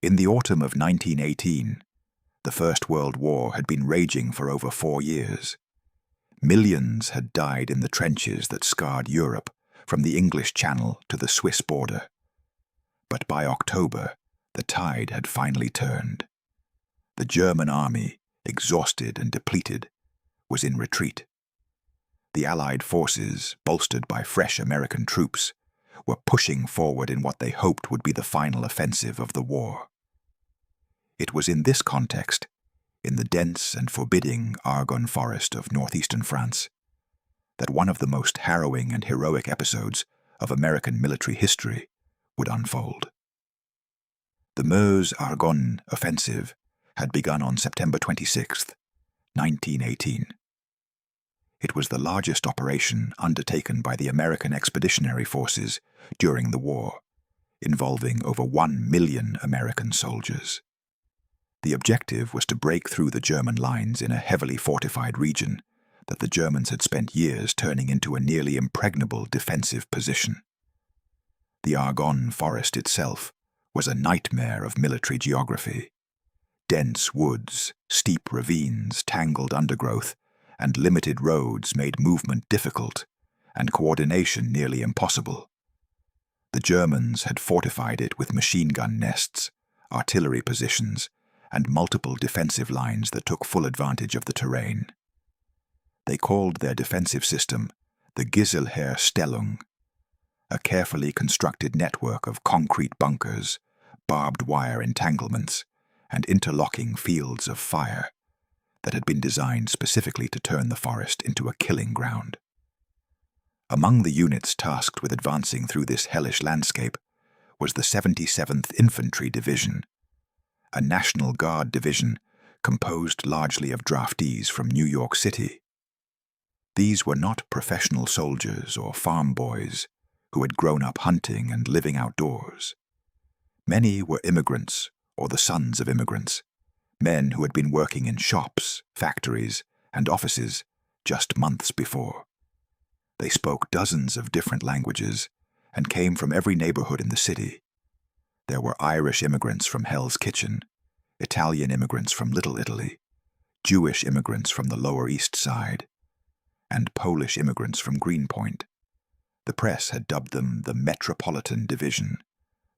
In the autumn of 1918, the First World War had been raging for over 4 years. Millions had died in the trenches that scarred Europe from the English Channel to the Swiss border. But by October, the tide had finally turned. The German army, exhausted and depleted, was in retreat. The Allied forces, bolstered by fresh American troops, were pushing forward in what they hoped would be the final offensive of the war. It was in this context, in the dense and forbidding Argonne Forest of northeastern France, that one of the most harrowing and heroic episodes of American military history would unfold. The Meuse-Argonne offensive had begun on September 26, 1918. It was the largest operation undertaken by the American Expeditionary Forces during the war, involving over 1 million American soldiers. The objective was to break through the German lines in a heavily fortified region that the Germans had spent years turning into a nearly impregnable defensive position. The Argonne Forest itself was a nightmare of military geography. Dense woods, steep ravines, tangled undergrowth, and limited roads made movement difficult and coordination nearly impossible. The Germans had fortified it with machine gun nests, artillery positions, and multiple defensive lines that took full advantage of the terrain. They called their defensive system the Stellung, a carefully constructed network of concrete bunkers, barbed wire entanglements, and interlocking fields of fire that had been designed specifically to turn the forest into a killing ground. Among the units tasked with advancing through this hellish landscape was the 77th Infantry Division, a National Guard division composed largely of draftees from New York City. These were not professional soldiers or farm boys who had grown up hunting and living outdoors. Many were immigrants or the sons of immigrants, men who had been working in shops, factories, and offices just months before. They spoke dozens of different languages and came from every neighborhood in the city. There were Irish immigrants from Hell's Kitchen, Italian immigrants from Little Italy, Jewish immigrants from the Lower East Side, and Polish immigrants from Greenpoint. The press had dubbed them the Metropolitan Division,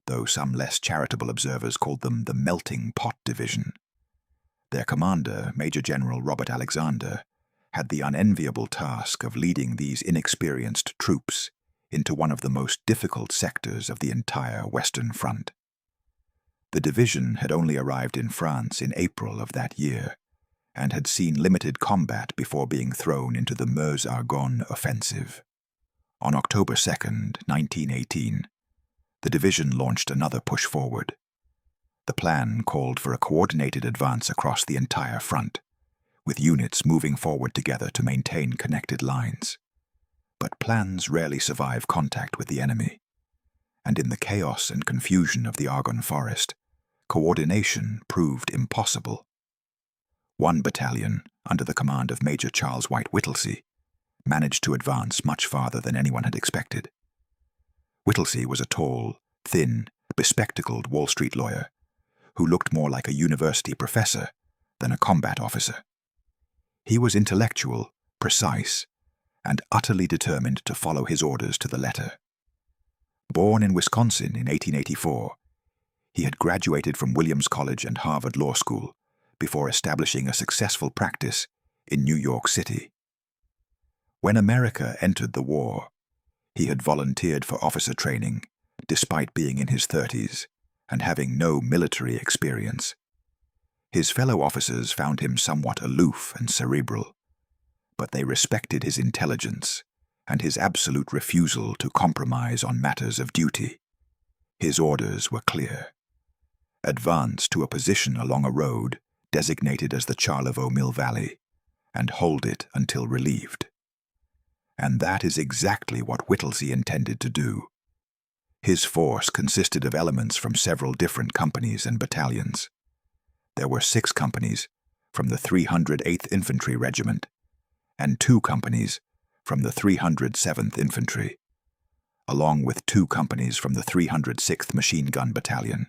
though some less charitable observers called them the Melting Pot Division. Their commander, Major General Robert Alexander, had the unenviable task of leading these inexperienced troops into one of the most difficult sectors of the entire Western Front. The division had only arrived in France in April of that year and had seen limited combat before being thrown into the Meuse-Argonne offensive. On October 2, 1918, the division launched another push forward. The plan called for a coordinated advance across the entire front, with units moving forward together to maintain connected lines. But plans rarely survive contact with the enemy, and in the chaos and confusion of the Argonne Forest, coordination proved impossible. One battalion, under the command of Major Charles Whittlesey, managed to advance much farther than anyone had expected. Whittlesey was a tall, thin, bespectacled Wall Street lawyer who looked more like a university professor than a combat officer. He was intellectual, precise, and utterly determined to follow his orders to the letter. Born in Wisconsin in 1884, he had graduated from Williams College and Harvard Law School before establishing a successful practice in New York City. When America entered the war, he had volunteered for officer training despite being in his 30s and having no military experience. His fellow officers found him somewhat aloof and cerebral, but they respected his intelligence and his absolute refusal to compromise on matters of duty. His orders were clear. Advance to a position along a road designated as the Charlevoix Mill Valley and hold it until relieved. And that is exactly what Whittlesey intended to do. His force consisted of elements from several different companies and battalions. There were 6 companies from the 308th Infantry Regiment and 2 companies from the 307th Infantry, along with 2 companies from the 306th Machine Gun Battalion.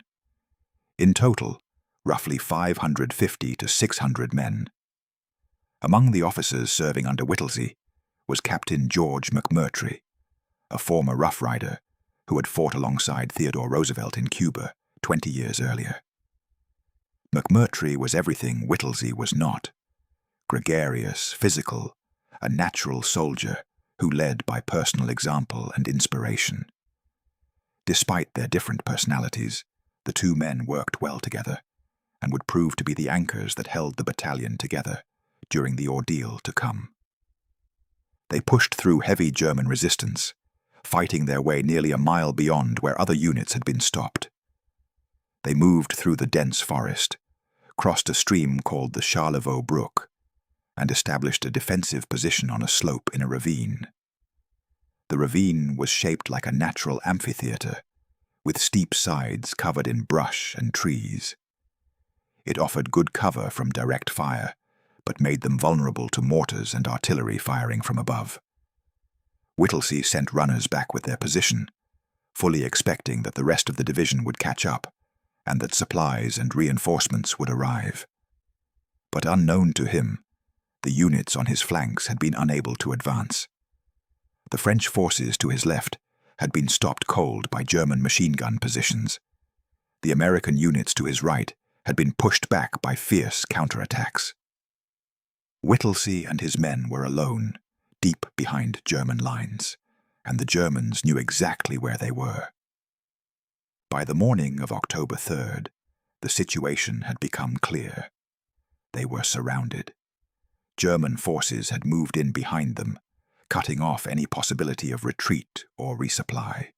In total, roughly 550 to 600 men. Among the officers serving under Whittlesey was Captain George McMurtry, a former Rough Rider who had fought alongside Theodore Roosevelt in Cuba 20 years earlier. McMurtry was everything Whittlesey was not: gregarious, physical, a natural soldier who led by personal example and inspiration. Despite their different personalities, the two men worked well together and would prove to be the anchors that held the battalion together during the ordeal to come. They pushed through heavy German resistance, fighting their way nearly a mile beyond where other units had been stopped. They moved through the dense forest, crossed a stream called the Charlevoix Brook, and established a defensive position on a slope in a ravine. The ravine was shaped like a natural amphitheater, with steep sides covered in brush and trees. It offered good cover from direct fire, but made them vulnerable to mortars and artillery firing from above. Whittlesey sent runners back with their position, fully expecting that the rest of the division would catch up and that supplies and reinforcements would arrive. But unknown to him, the units on his flanks had been unable to advance. The French forces to his left had been stopped cold by German machine gun positions. The American units to his right had been pushed back by fierce counterattacks. Whittlesey and his men were alone, deep behind German lines, and the Germans knew exactly where they were. By the morning of October 3rd, the situation had become clear. They were surrounded. German forces had moved in behind them, cutting off any possibility of retreat or resupply.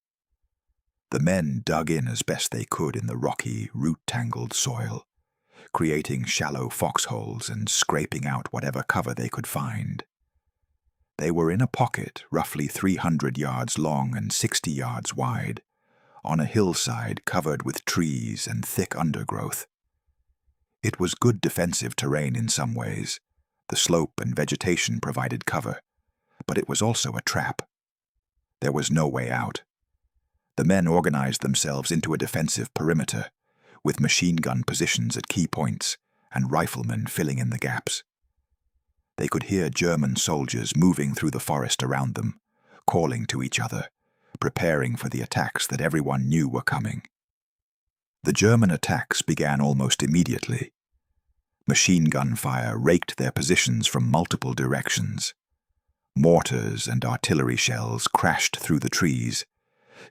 The men dug in as best they could in the rocky, root-tangled soil, creating shallow foxholes and scraping out whatever cover they could find. They were in a pocket roughly 300 yards long and 60 yards wide, on a hillside covered with trees and thick undergrowth. It was good defensive terrain in some ways. The slope and vegetation provided cover, but it was also a trap. There was no way out. The men organized themselves into a defensive perimeter, with machine gun positions at key points and riflemen filling in the gaps. They could hear German soldiers moving through the forest around them, calling to each other, preparing for the attacks that everyone knew were coming. The German attacks began almost immediately. Machine gun fire raked their positions from multiple directions. Mortars and artillery shells crashed through the trees,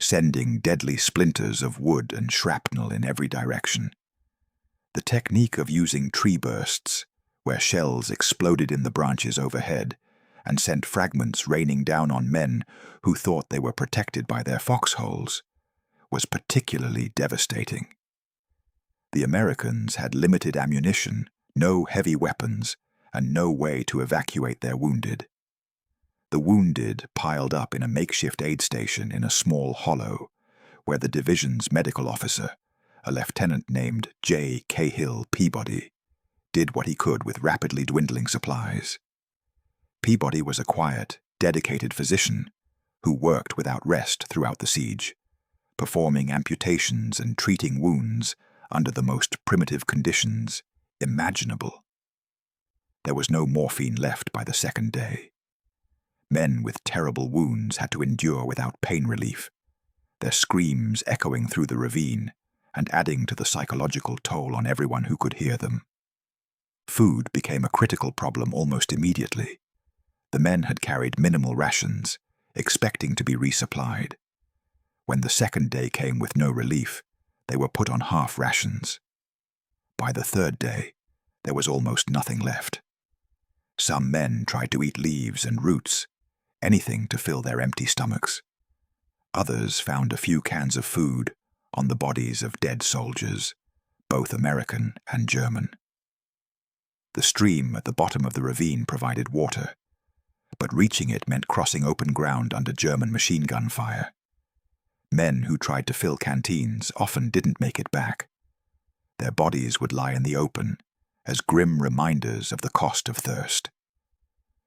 sending deadly splinters of wood and shrapnel in every direction. The technique of using tree bursts, where shells exploded in the branches overhead and sent fragments raining down on men who thought they were protected by their foxholes, was particularly devastating. The Americans had limited ammunition, no heavy weapons, and no way to evacuate their wounded. The wounded piled up in a makeshift aid station in a small hollow, where the division's medical officer, a lieutenant named J. Cahill Peabody, did what he could with rapidly dwindling supplies. Peabody was a quiet, dedicated physician who worked without rest throughout the siege, performing amputations and treating wounds under the most primitive conditions imaginable. There was no morphine left by the second day. Men with terrible wounds had to endure without pain relief, their screams echoing through the ravine and adding to the psychological toll on everyone who could hear them. Food became a critical problem almost immediately. The men had carried minimal rations, expecting to be resupplied. When the second day came with no relief, they were put on half rations. By the third day, there was almost nothing left. Some men tried to eat leaves and roots, anything to fill their empty stomachs. Others found a few cans of food on the bodies of dead soldiers, both American and German. The stream at the bottom of the ravine provided water, but reaching it meant crossing open ground under German machine gun fire. Men who tried to fill canteens often didn't make it back. Their bodies would lie in the open, as grim reminders of the cost of thirst.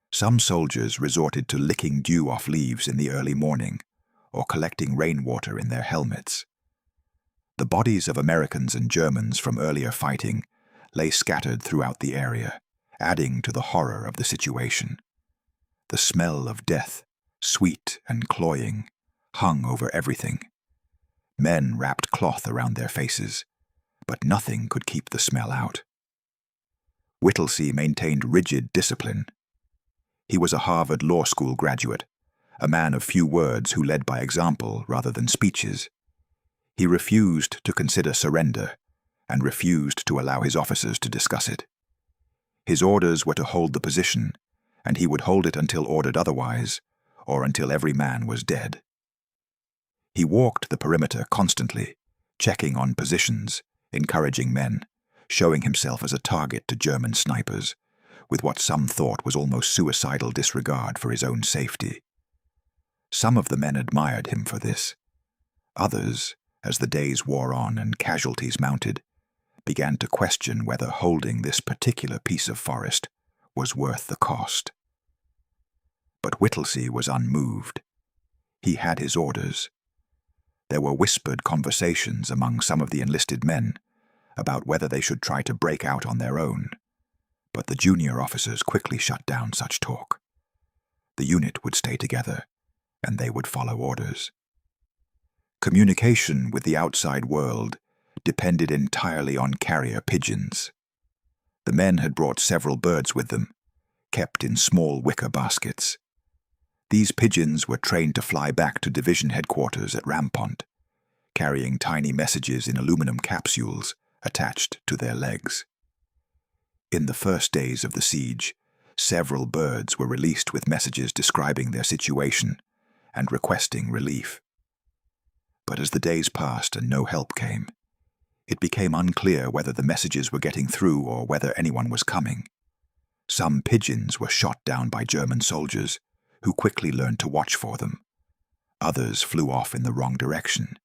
Some soldiers resorted to licking dew off leaves in the early morning, or collecting rainwater in their helmets. The bodies of Americans and Germans from earlier fighting lay scattered throughout the area, adding to the horror of the situation. The smell of death, sweet and cloying, hung over everything. Men wrapped cloth around their faces, but nothing could keep the smell out. Whittlesey maintained rigid discipline. He was a Harvard Law School graduate, a man of few words who led by example rather than speeches. He refused to consider surrender and refused to allow his officers to discuss it. His orders were to hold the position, and he would hold it until ordered otherwise, or until every man was dead. He walked the perimeter constantly, checking on positions, encouraging men, showing himself as a target to German snipers, with what some thought was almost suicidal disregard for his own safety. Some of the men admired him for this. Others, as the days wore on and casualties mounted, began to question whether holding this particular piece of forest was worth the cost. But Whittlesey was unmoved. He had his orders. There were whispered conversations among some of the enlisted men about whether they should try to break out on their own, but the junior officers quickly shut down such talk. The unit would stay together, and they would follow orders. Communication with the outside world depended entirely on carrier pigeons. The men had brought several birds with them, kept in small wicker baskets. These pigeons were trained to fly back to division headquarters at Rampont, carrying tiny messages in aluminum capsules attached to their legs. In the first days of the siege, several birds were released with messages describing their situation and requesting relief. But as the days passed and no help came, it became unclear whether the messages were getting through or whether anyone was coming. Some pigeons were shot down by German soldiers, who quickly learned to watch for them. Others flew off in the wrong direction,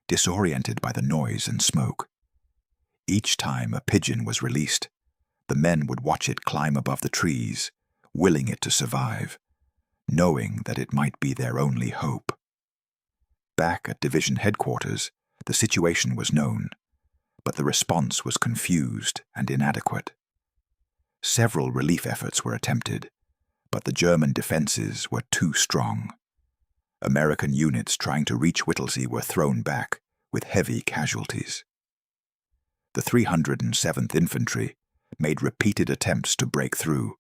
disoriented by the noise and smoke. Each time a pigeon was released, the men would watch it climb above the trees, willing it to survive, knowing that it might be their only hope. Back at division headquarters, the situation was known, but the response was confused and inadequate. Several relief efforts were attempted, but the German defenses were too strong. American units trying to reach Whittlesey were thrown back with heavy casualties. The 307th Infantry made repeated attempts to break through,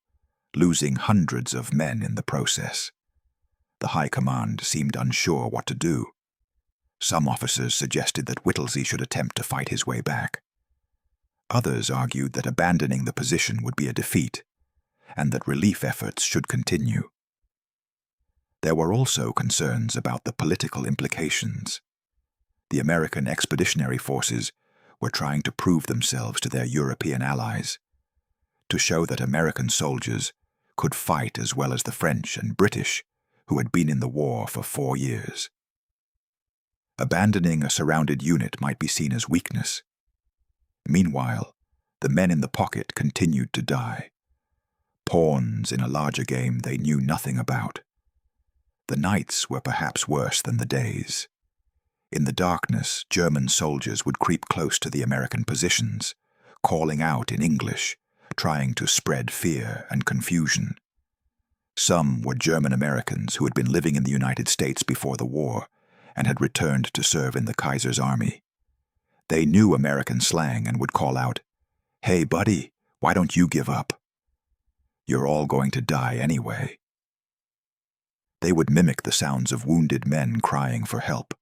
losing hundreds of men in the process. The High Command seemed unsure what to do. Some officers suggested that Whittlesey should attempt to fight his way back. Others argued that abandoning the position would be a defeat, and that relief efforts should continue. There were also concerns about the political implications. The American expeditionary forces were trying to prove themselves to their European allies, to show that American soldiers could fight as well as the French and British, who had been in the war for 4 years. Abandoning a surrounded unit might be seen as weakness. Meanwhile, the men in the pocket continued to die, pawns in a larger game they knew nothing about. The nights were perhaps worse than the days. In the darkness, German soldiers would creep close to the American positions, calling out in English, trying to spread fear and confusion. Some were German Americans who had been living in the United States before the war and had returned to serve in the Kaiser's army. They knew American slang and would call out, "Hey, buddy, why don't you give up? You're all going to die anyway." They would mimic the sounds of wounded men crying for help,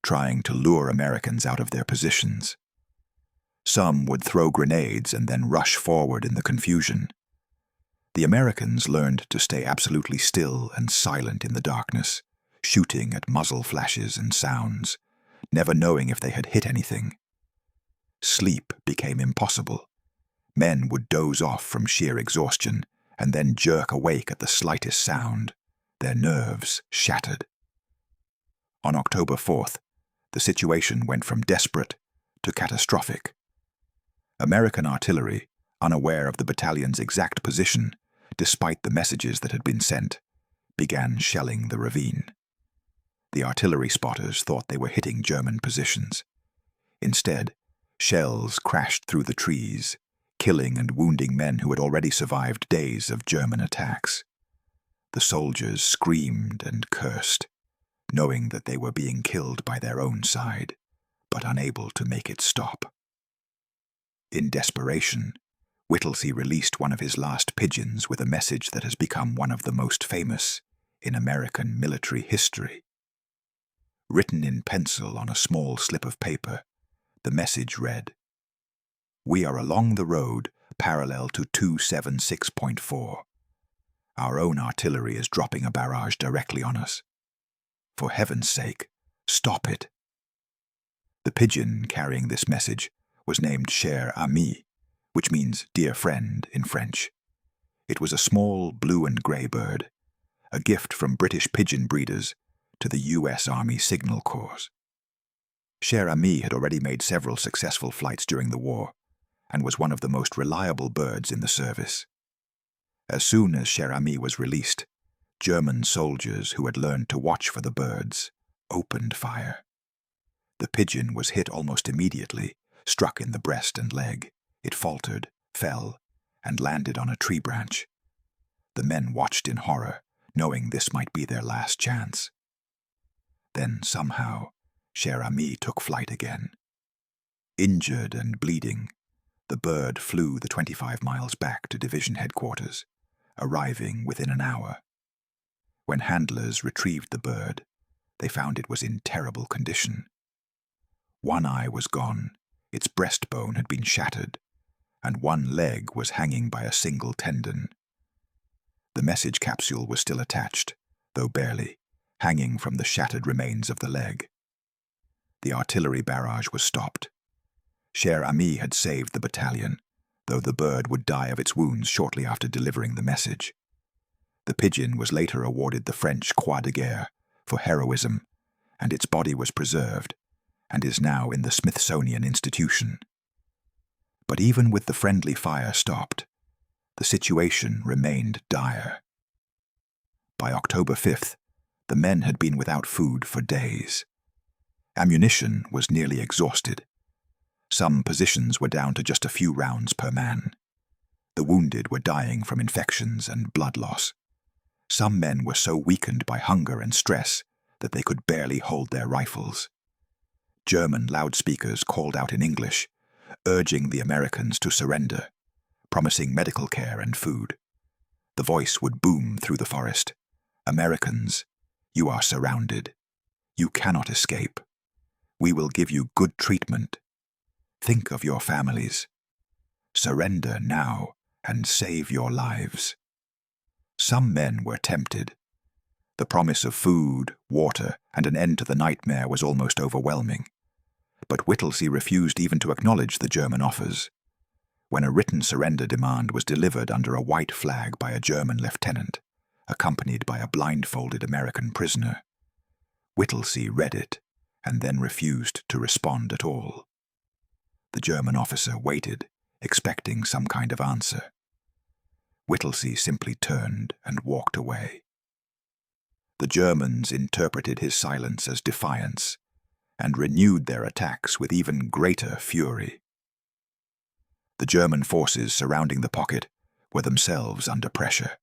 trying to lure Americans out of their positions. Some would throw grenades and then rush forward in the confusion. The Americans learned to stay absolutely still and silent in the darkness, shooting at muzzle flashes and sounds, never knowing if they had hit anything. Sleep became impossible. Men would doze off from sheer exhaustion and then jerk awake at the slightest sound, their nerves shattered. On October 4th, the situation went from desperate to catastrophic. American artillery, unaware of the battalion's exact position, despite the messages that had been sent, began shelling the ravine. The artillery spotters thought they were hitting German positions. Instead, shells crashed through the trees, killing and wounding men who had already survived days of German attacks. The soldiers screamed and cursed, knowing that they were being killed by their own side, but unable to make it stop. In desperation, Whittlesey released one of his last pigeons with a message that has become one of the most famous in American military history. Written in pencil on a small slip of paper, the message read, "We are along the road parallel to 276.4. Our own artillery is dropping a barrage directly on us. For heaven's sake, stop it." The pigeon carrying this message was named Cher Ami, which means dear friend in French. It was a small blue and grey bird, a gift from British pigeon breeders to the US Army Signal Corps. Cher Ami had already made several successful flights during the war and was one of the most reliable birds in the service. As soon as Cher Ami was released, German soldiers who had learned to watch for the birds opened fire. The pigeon was hit almost immediately, struck in the breast and leg. It faltered, fell, and landed on a tree branch. The men watched in horror, knowing this might be their last chance. Then, somehow, Cher Ami took flight again. Injured and bleeding, the bird flew the 25 miles back to division headquarters, arriving within an hour. When handlers retrieved the bird, they found it was in terrible condition. One eye was gone, its breastbone had been shattered, and one leg was hanging by a single tendon. The message capsule was still attached, though barely, hanging from the shattered remains of the leg. The artillery barrage was stopped. Cher Ami had saved the battalion, though the bird would die of its wounds shortly after delivering the message. The pigeon was later awarded the French Croix de Guerre for heroism, and its body was preserved, and is now in the Smithsonian Institution. But even with the friendly fire stopped, the situation remained dire. By October 5th, the men had been without food for days. Ammunition was nearly exhausted. Some positions were down to just a few rounds per man. The wounded were dying from infections and blood loss. Some men were so weakened by hunger and stress that they could barely hold their rifles. German loudspeakers called out in English, urging the Americans to surrender, promising medical care and food. The voice would boom through the forest. "Americans, you are surrounded. You cannot escape. We will give you good treatment. Think of your families. Surrender now and save your lives." Some men were tempted. The promise of food, water, and an end to the nightmare was almost overwhelming. But Whittlesey refused even to acknowledge the German offers. When a written surrender demand was delivered under a white flag by a German lieutenant, accompanied by a blindfolded American prisoner, Whittlesey read it and then refused to respond at all. The German officer waited, expecting some kind of answer. Whittlesey simply turned and walked away. The Germans interpreted his silence as defiance and renewed their attacks with even greater fury. The German forces surrounding the pocket were themselves under pressure.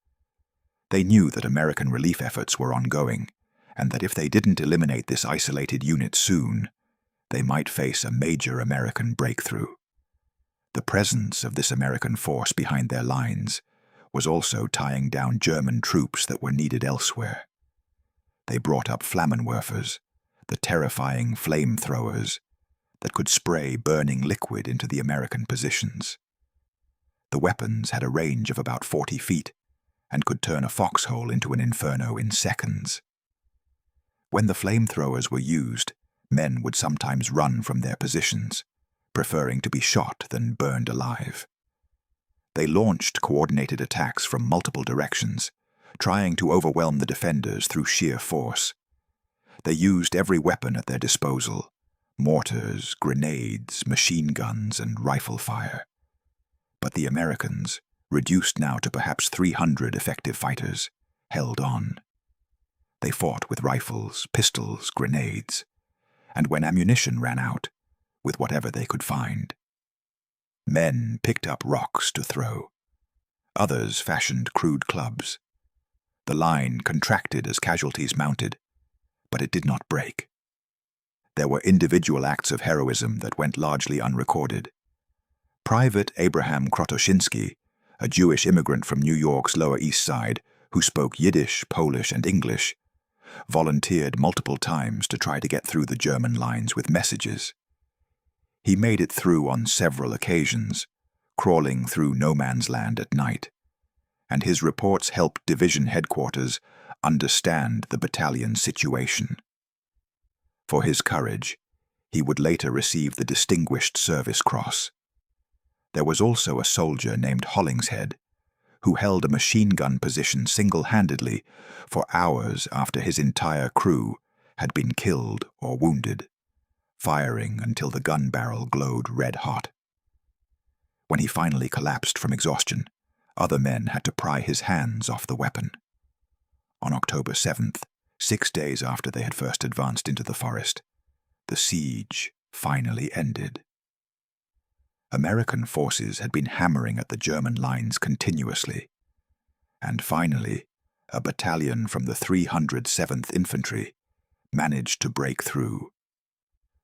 They knew that American relief efforts were ongoing, and that if they didn't eliminate this isolated unit soon, they might face a major American breakthrough. The presence of this American force behind their lines was also tying down German troops that were needed elsewhere. They brought up Flammenwerfers, the terrifying flamethrowers that could spray burning liquid into the American positions. The weapons had a range of about 40 feet and could turn a foxhole into an inferno in seconds. When the flamethrowers were used, men would sometimes run from their positions, preferring to be shot than burned alive. They launched coordinated attacks from multiple directions, trying to overwhelm the defenders through sheer force. They used every weapon at their disposal: mortars, grenades, machine guns, and rifle fire. But the Americans, reduced now to perhaps 300 effective fighters, held on. They fought with rifles, pistols, grenades, and when ammunition ran out, with whatever they could find. Men picked up rocks to throw. Others fashioned crude clubs. The line contracted as casualties mounted, but it did not break. There were individual acts of heroism that went largely unrecorded. Private Abraham Krotoshinsky, a Jewish immigrant from New York's Lower East Side who spoke Yiddish, Polish, and English, volunteered multiple times to try to get through the German lines with messages. He made it through on several occasions, crawling through no man's land at night, and his reports helped division headquarters understand the battalion's situation. For his courage, he would later receive the Distinguished Service Cross. There was also a soldier named Hollingshead, who held a machine gun position single-handedly for hours after his entire crew had been killed or wounded, firing until the gun barrel glowed red-hot. When he finally collapsed from exhaustion, other men had to pry his hands off the weapon. On October 7th, 6 days after they had first advanced into the forest, the siege finally ended. American forces had been hammering at the German lines continuously, and finally, a battalion from the 307th Infantry managed to break through.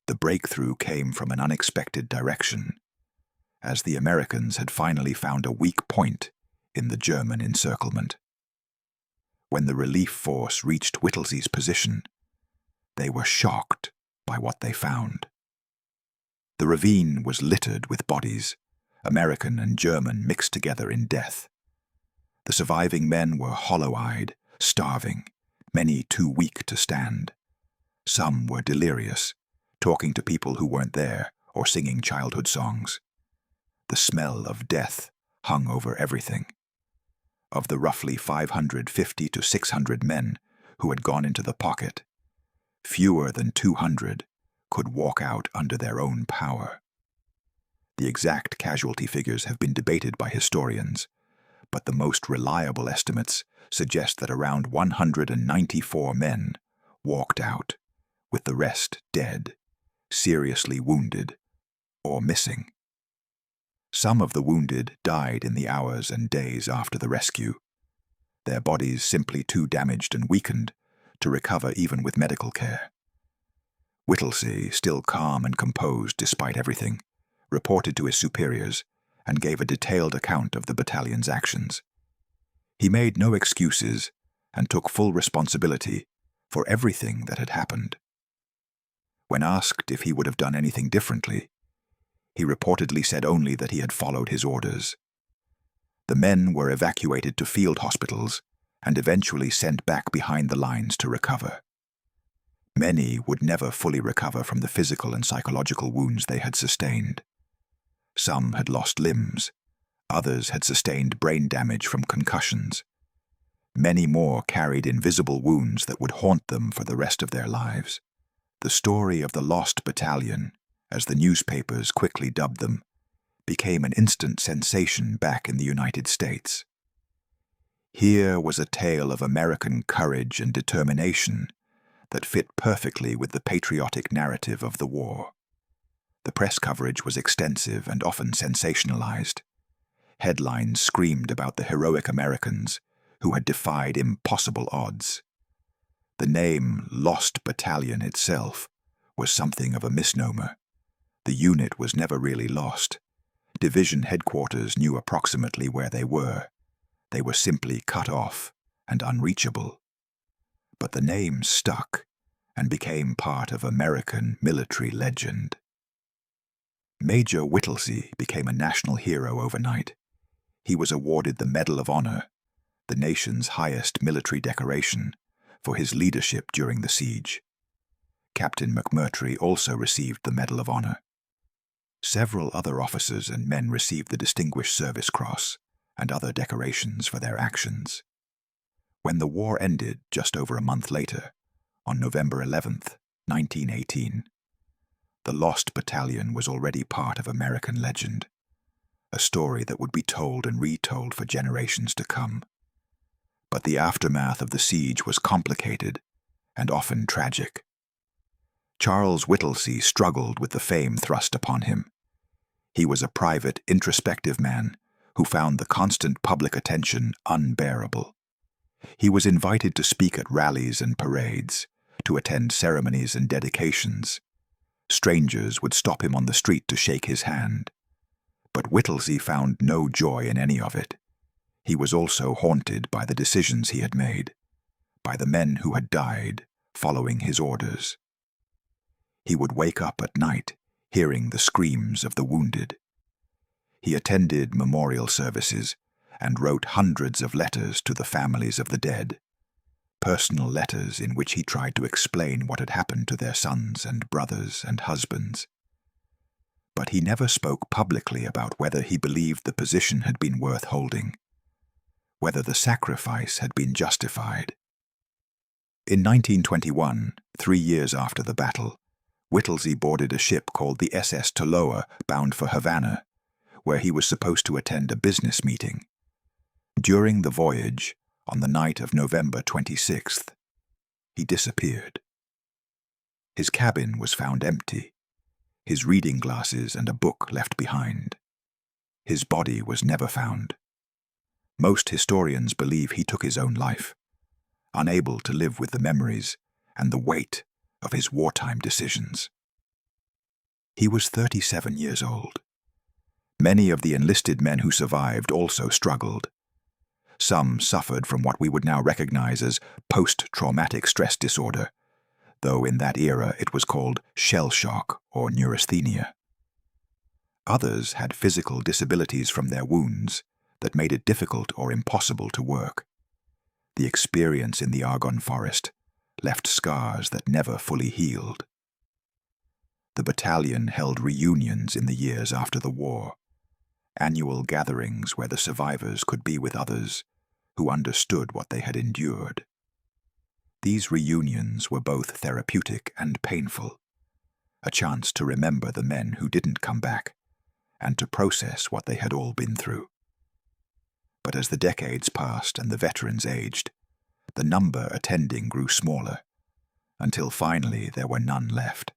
The breakthrough came from an unexpected direction, as the Americans had finally found a weak point in the German encirclement. When the relief force reached Whittlesey's position, they were shocked by what they found. The ravine was littered with bodies, American and German mixed together in death. The surviving men were hollow-eyed, starving, many too weak to stand. Some were delirious, talking to people who weren't there or singing childhood songs. The smell of death hung over everything. Of the roughly 550 to 600 men who had gone into the pocket, fewer than 200 could walk out under their own power. The exact casualty figures have been debated by historians, but the most reliable estimates suggest that around 194 men walked out, with the rest dead, seriously wounded, or missing. Some of the wounded died in the hours and days after the rescue, their bodies simply too damaged and weakened to recover even with medical care. Whittlesey, still calm and composed despite everything, reported to his superiors and gave a detailed account of the battalion's actions. He made no excuses and took full responsibility for everything that had happened. When asked if he would have done anything differently, he reportedly said only that he had followed his orders. The men were evacuated to field hospitals and eventually sent back behind the lines to recover. Many would never fully recover from the physical and psychological wounds they had sustained. Some had lost limbs, others had sustained brain damage from concussions. Many more carried invisible wounds that would haunt them for the rest of their lives. The story of the Lost Battalion, as the newspapers quickly dubbed them, became an instant sensation back in the United States. Here was a tale of American courage and determination that fit perfectly with the patriotic narrative of the war. The press coverage was extensive and often sensationalized. Headlines screamed about the heroic Americans who had defied impossible odds. The name Lost Battalion itself was something of a misnomer. The unit was never really lost. Division headquarters knew approximately where they were. They were simply cut off and unreachable. But the name stuck and became part of American military legend. Major Whittlesey became a national hero overnight. He was awarded the Medal of Honor, the nation's highest military decoration, for his leadership during the siege. Captain McMurtry also received the Medal of Honor. Several other officers and men received the Distinguished Service Cross and other decorations for their actions. When the war ended just over a month later, on November 11th, 1918, the Lost Battalion was already part of American legend, a story that would be told and retold for generations to come. But the aftermath of the siege was complicated and often tragic. Charles Whittlesey struggled with the fame thrust upon him. He was a private, introspective man who found the constant public attention unbearable. He was invited to speak at rallies and parades, to attend ceremonies and dedications. Strangers would stop him on the street to shake his hand. But Whittlesey found no joy in any of it. He was also haunted by the decisions he had made, by the men who had died following his orders. He would wake up at night hearing the screams of the wounded. He attended memorial services and wrote hundreds of letters to the families of the dead, personal letters in which he tried to explain what had happened to their sons and brothers and husbands. But he never spoke publicly about whether he believed the position had been worth holding, whether the sacrifice had been justified. In 1921, 3 years after the battle, Whittlesey boarded a ship called the SS Toloa bound for Havana, where he was supposed to attend a business meeting. During the voyage, on the night of November 26th, he disappeared. His cabin was found empty, his reading glasses and a book left behind. His body was never found. Most historians believe he took his own life, unable to live with the memories and the weight of his wartime decisions. He was 37 years old. Many of the enlisted men who survived also struggled. Some suffered from what we would now recognize as post-traumatic stress disorder, though in that era it was called shell shock or neurasthenia. Others had physical disabilities from their wounds that made it difficult or impossible to work. The experience in the Argonne Forest left scars that never fully healed. The battalion held reunions in the years after the war, annual gatherings where the survivors could be with others who understood what they had endured. These reunions were both therapeutic and painful, a chance to remember the men who didn't come back and to process what they had all been through. But as the decades passed and the veterans aged, the number attending grew smaller, until finally there were none left.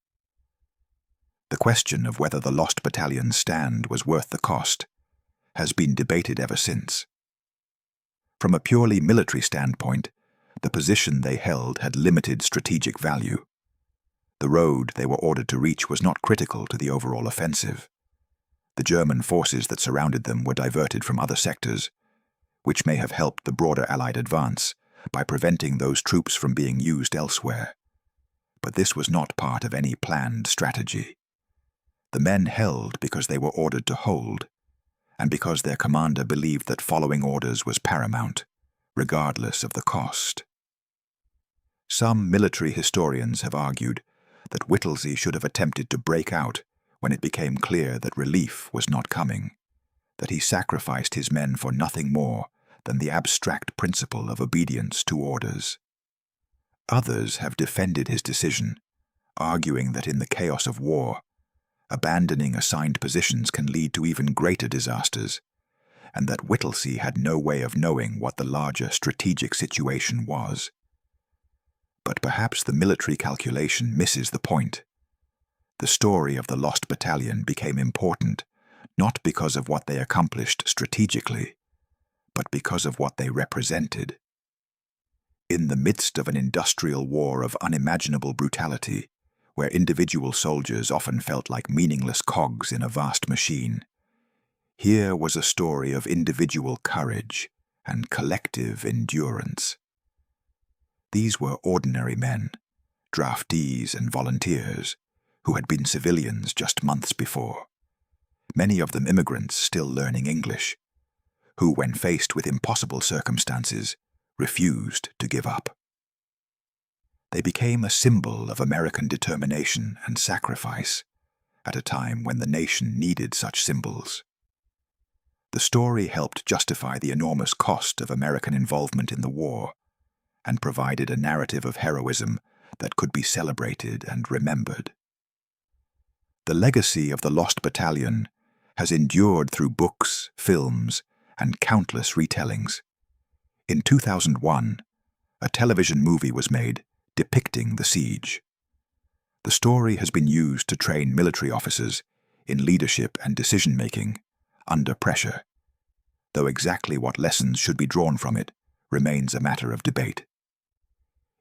The question of whether the Lost Battalion's stand was worth the cost has been debated ever since. From a purely military standpoint, the position they held had limited strategic value. The road they were ordered to reach was not critical to the overall offensive. The German forces that surrounded them were diverted from other sectors, which may have helped the broader Allied advance by preventing those troops from being used elsewhere. But this was not part of any planned strategy. The men held because they were ordered to hold, and because their commander believed that following orders was paramount, regardless of the cost. Some military historians have argued that Whittlesey should have attempted to break out when it became clear that relief was not coming, that he sacrificed his men for nothing more than the abstract principle of obedience to orders. Others have defended his decision, arguing that in the chaos of war, abandoning assigned positions can lead to even greater disasters, and that Whittlesey had no way of knowing what the larger strategic situation was. But perhaps the military calculation misses the point. The story of the Lost Battalion became important not because of what they accomplished strategically, but because of what they represented. In the midst of an industrial war of unimaginable brutality, where individual soldiers often felt like meaningless cogs in a vast machine, here was a story of individual courage and collective endurance. These were ordinary men, draftees and volunteers, who had been civilians just months before, many of them immigrants still learning English, who, when faced with impossible circumstances, refused to give up. They became a symbol of American determination and sacrifice at a time when the nation needed such symbols. The story helped justify the enormous cost of American involvement in the war and provided a narrative of heroism that could be celebrated and remembered. The legacy of the Lost Battalion has endured through books, films, and countless retellings. In 2001, a television movie was made depicting the siege. The story has been used to train military officers in leadership and decision-making under pressure, though exactly what lessons should be drawn from it remains a matter of debate.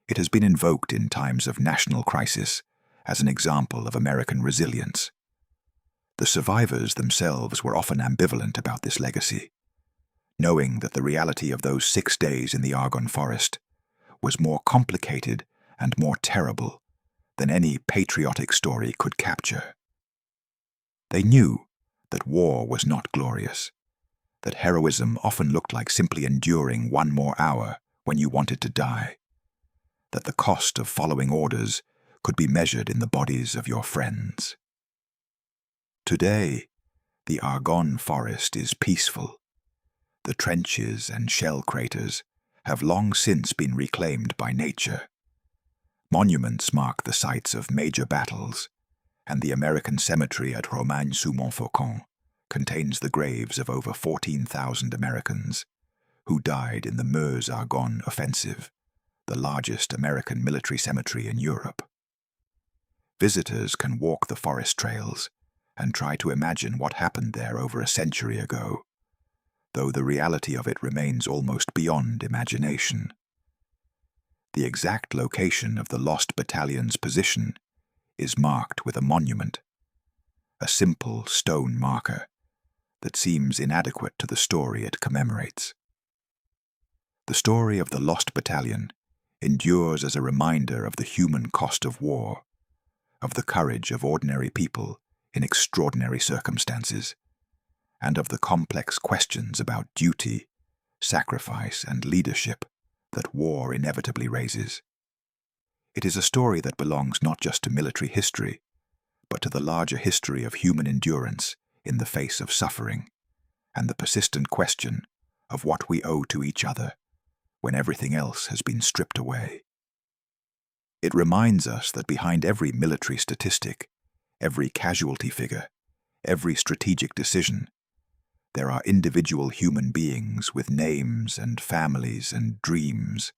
It has been invoked in times of national crisis as an example of American resilience. The survivors themselves were often ambivalent about this legacy, knowing that the reality of those 6 days in the Argonne Forest was more complicated and more terrible than any patriotic story could capture. They knew that war was not glorious, that heroism often looked like simply enduring one more hour when you wanted to die, that the cost of following orders could be measured in the bodies of your friends. Today, the Argonne Forest is peaceful. The trenches and shell craters have long since been reclaimed by nature. Monuments mark the sites of major battles, and the American cemetery at Romagne-sous-Montfaucon contains the graves of over 14,000 Americans who died in the Meuse-Argonne offensive, the largest American military cemetery in Europe. Visitors can walk the forest trails and try to imagine what happened there over a century ago, though the reality of it remains almost beyond imagination. The exact location of the Lost Battalion's position is marked with a monument, a simple stone marker that seems inadequate to the story it commemorates. The story of the Lost Battalion endures as a reminder of the human cost of war, of the courage of ordinary people in extraordinary circumstances, and of the complex questions about duty, sacrifice, and leadership that war inevitably raises. It is a story that belongs not just to military history, but to the larger history of human endurance in the face of suffering, and the persistent question of what we owe to each other when everything else has been stripped away. It reminds us that behind every military statistic, every casualty figure, every strategic decision, there are individual human beings with names and families and dreams,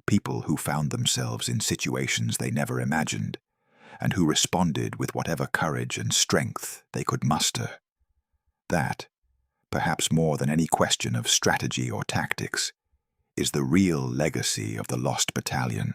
people who found themselves in situations they never imagined, and who responded with whatever courage and strength they could muster. That, perhaps more than any question of strategy or tactics, is the real legacy of the Lost Battalion.